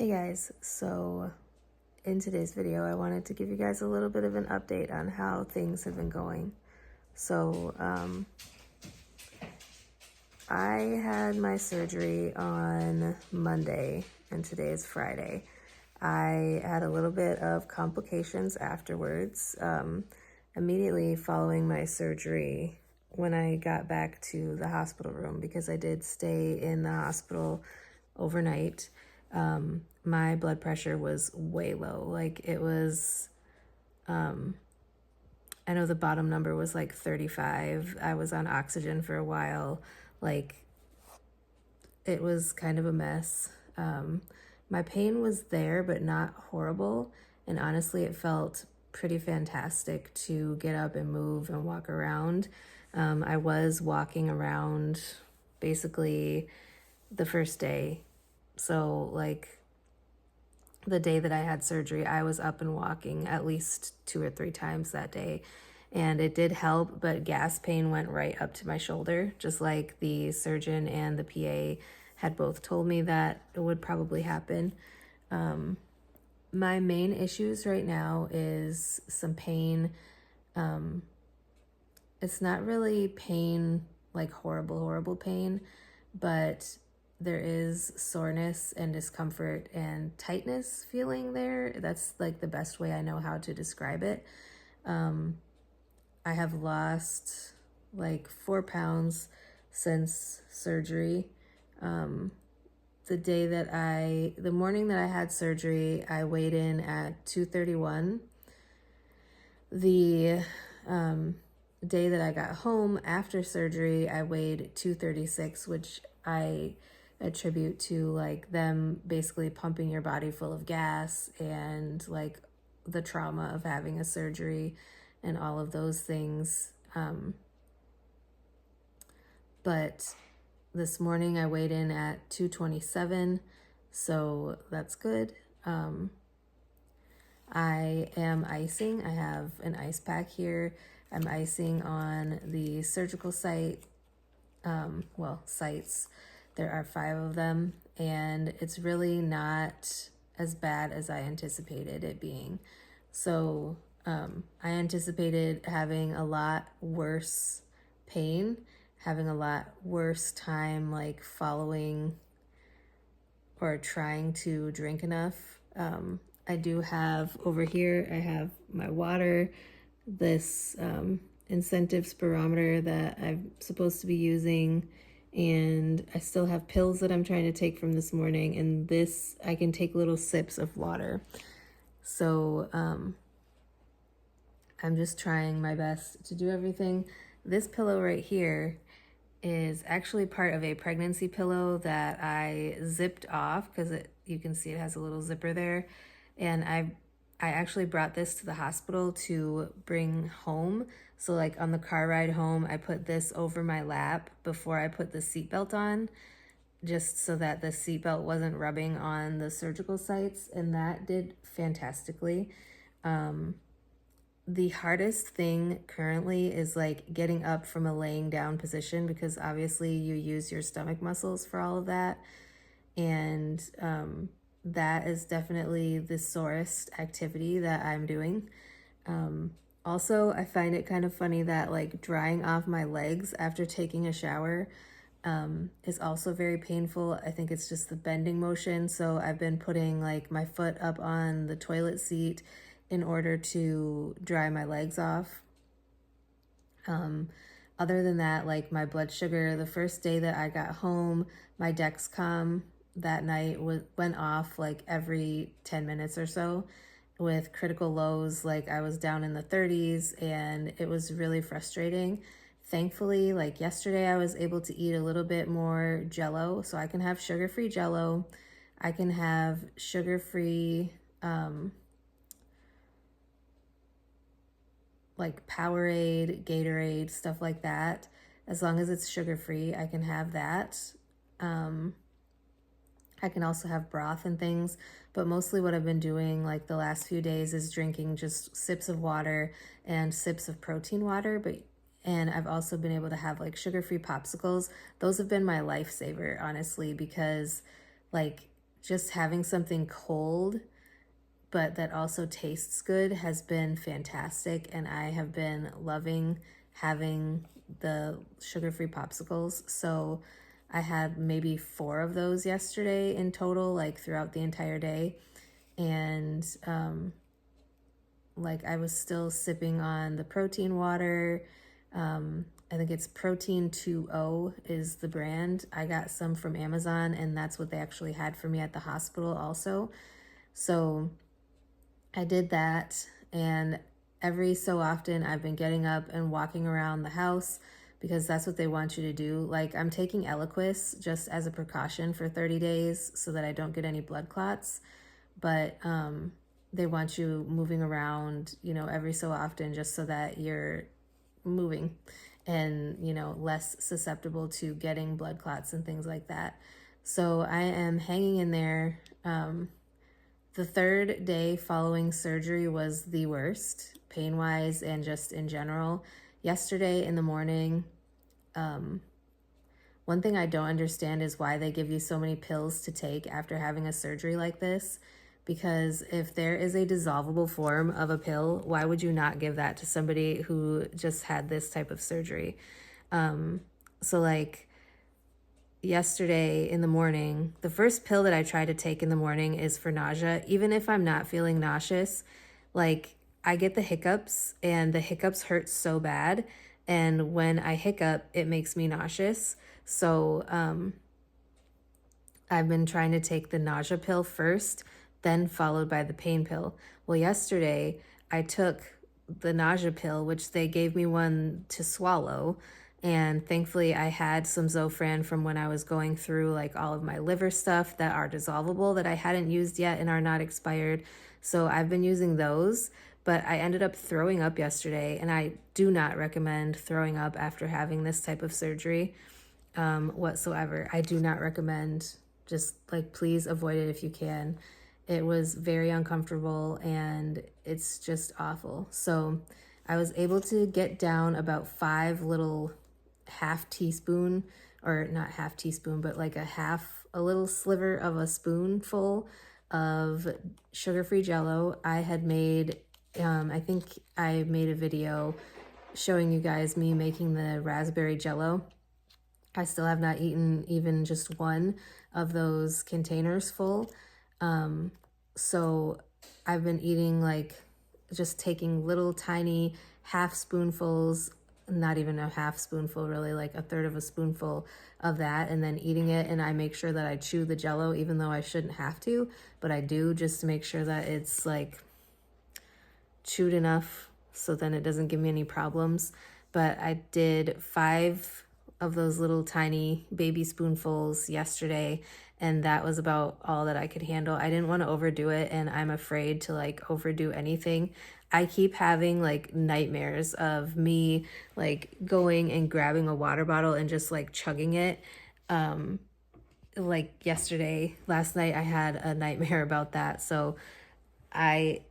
Hey guys, so in today's video I wanted to give you guys a little bit of an update on how things have been going. So I had my surgery on Monday and today is Friday. I had a little bit of complications afterwards. Immediately following my surgery, when I got back to the hospital room, because I did stay in the hospital overnight, my blood pressure was way low. Like it was, I know the bottom number was like 35. I was on oxygen for a while. Like it was kind of a mess. My pain was there, but not horrible. And honestly, it felt pretty fantastic to get up and move and walk around. I was walking around basically the first day. So, like, the day that I had surgery, I was up and walking at least 2 or 3 times that day. And it did help, but gas pain went right up to my shoulder, just like the surgeon and the PA had both told me that it would probably happen. My main issues right now is some pain. It's not really pain, like horrible pain, but there is soreness and discomfort and tightness feeling there. That's like the best way I know how to describe it. I have lost like 4 pounds since surgery. The morning that I had surgery, I weighed in at 231. The day that I got home after surgery, I weighed 236, which I attribute to like them basically pumping your body full of gas and like the trauma of having a surgery and all of those things. But this morning I weighed in at 227, so that's good. I am icing. I have an ice pack here. I'm icing on the surgical site, sites. There are 5 of them, and it's really not as bad as I anticipated it being. So I anticipated having a lot worse pain, having a lot worse time like following or trying to drink enough. I do have over here, I have my water, this incentive spirometer that I'm supposed to be using, and I still have pills that I'm trying to take from this morning, and this, I can take little sips of water. So I'm just trying my best to do everything. This pillow right here is actually part of a pregnancy pillow that I zipped off because you can see it has a little zipper there. And I actually brought this to the hospital to bring home. So like on the car ride home, I put this over my lap before I put the seatbelt on, just so that the seatbelt wasn't rubbing on the surgical sites, and that did fantastically. The hardest thing currently is like getting up from a laying down position, because obviously you use your stomach muscles for all of that. And that is definitely the sorest activity that I'm doing. Also, I find it kind of funny that like drying off my legs after taking a shower is also very painful. I think it's just the bending motion. So I've been putting like my foot up on the toilet seat in order to dry my legs off. Other than that, like my blood sugar, the first day that I got home, my Dexcom that night went off like every 10 minutes or so with critical lows. Like I was down in the 30s, and it was really frustrating. Thankfully, like yesterday, I was able to eat a little bit more Jello, so I can have sugar-free Jello. I can have sugar-free like Powerade, Gatorade, stuff like that. As long as it's sugar-free, I can have that. I can also have broth and things, but mostly what I've been doing like the last few days is drinking just sips of water and sips of protein water, and I've also been able to have like sugar-free popsicles. Those have been my lifesaver, honestly, because like just having something cold but that also tastes good has been fantastic, and I have been loving having the sugar-free popsicles. So I had maybe 4 of those yesterday in total, like throughout the entire day. And like I was still sipping on the protein water. I think it's Protein 2O is the brand. I got some from Amazon, and that's what they actually had for me at the hospital also. So I did that, and every so often I've been getting up and walking around the house because that's what they want you to do. Like, I'm taking Eliquis just as a precaution for 30 days so that I don't get any blood clots, but they want you moving around, you know, every so often just so that you're moving and, you know, less susceptible to getting blood clots and things like that. So I am hanging in there. The 3rd day following surgery was the worst, pain-wise and just in general. Yesterday in the morning, one thing I don't understand is why they give you so many pills to take after having a surgery like this. Because if there is a dissolvable form of a pill, why would you not give that to somebody who just had this type of surgery? So like, yesterday in the morning, the first pill that I try to take in the morning is for nausea. Even if I'm not feeling nauseous, like I get the hiccups, and the hiccups hurt so bad. And when I hiccup, it makes me nauseous. So I've been trying to take the nausea pill first, then followed by the pain pill. Well, yesterday I took the nausea pill, which they gave me one to swallow. And thankfully I had some Zofran from when I was going through like all of my liver stuff that are dissolvable that I hadn't used yet and are not expired. So I've been using those, but I ended up throwing up yesterday, and I do not recommend throwing up after having this type of surgery whatsoever. I do not recommend. Just like, please avoid it if you can. It was very uncomfortable and it's just awful. So I was able to get down about 5 little half teaspoon, or not half teaspoon, but like a little sliver of a spoonful of sugar-free Jello. I had made, I think I made a video showing you guys me making the raspberry Jello. I still have not eaten even just one of those containers full. So I've been eating like just taking little tiny half spoonfuls, not even a half spoonful, really, like a third of a spoonful of that, and then eating it. And I make sure that I chew the Jello, even though I shouldn't have to, but I do, just to make sure that it's like chewed enough so then it doesn't give me any problems. But I did 5 of those little tiny baby spoonfuls yesterday, and that was about all that I could handle. I didn't want to overdo it, and I'm afraid to like overdo anything. I keep having like nightmares of me like going and grabbing a water bottle and just like chugging it. Like last night I had a nightmare about that. So I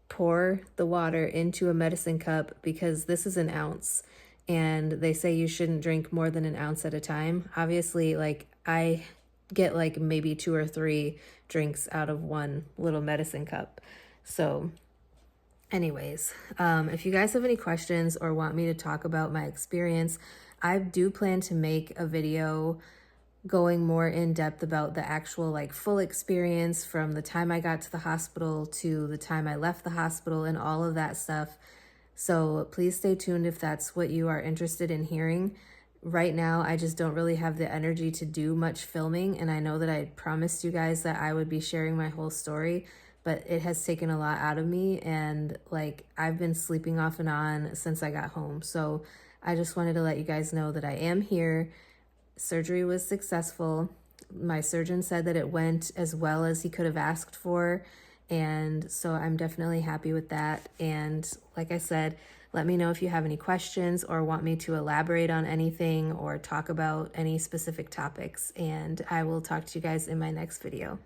pour the water into a medicine cup, because this is 1 ounce and they say you shouldn't drink more than 1 ounce at a time. Obviously, like I get like maybe 2 or 3 drinks out of one little medicine cup. So anyways, if you guys have any questions or want me to talk about my experience, I do plan to make a video going more in depth about the actual like full experience from the time I got to the hospital to the time I left the hospital and all of that stuff. So please stay tuned if that's what you are interested in hearing. Right now, I just don't really have the energy to do much filming, and I know that I promised you guys that I would be sharing my whole story, but it has taken a lot out of me, and like I've been sleeping off and on since I got home. So I just wanted to let you guys know that I am here. Surgery was successful. My surgeon said that it went as well as he could have asked for, and so I'm definitely happy with that. And like I said, let me know if you have any questions or want me to elaborate on anything or talk about any specific topics, and I will talk to you guys in my next video.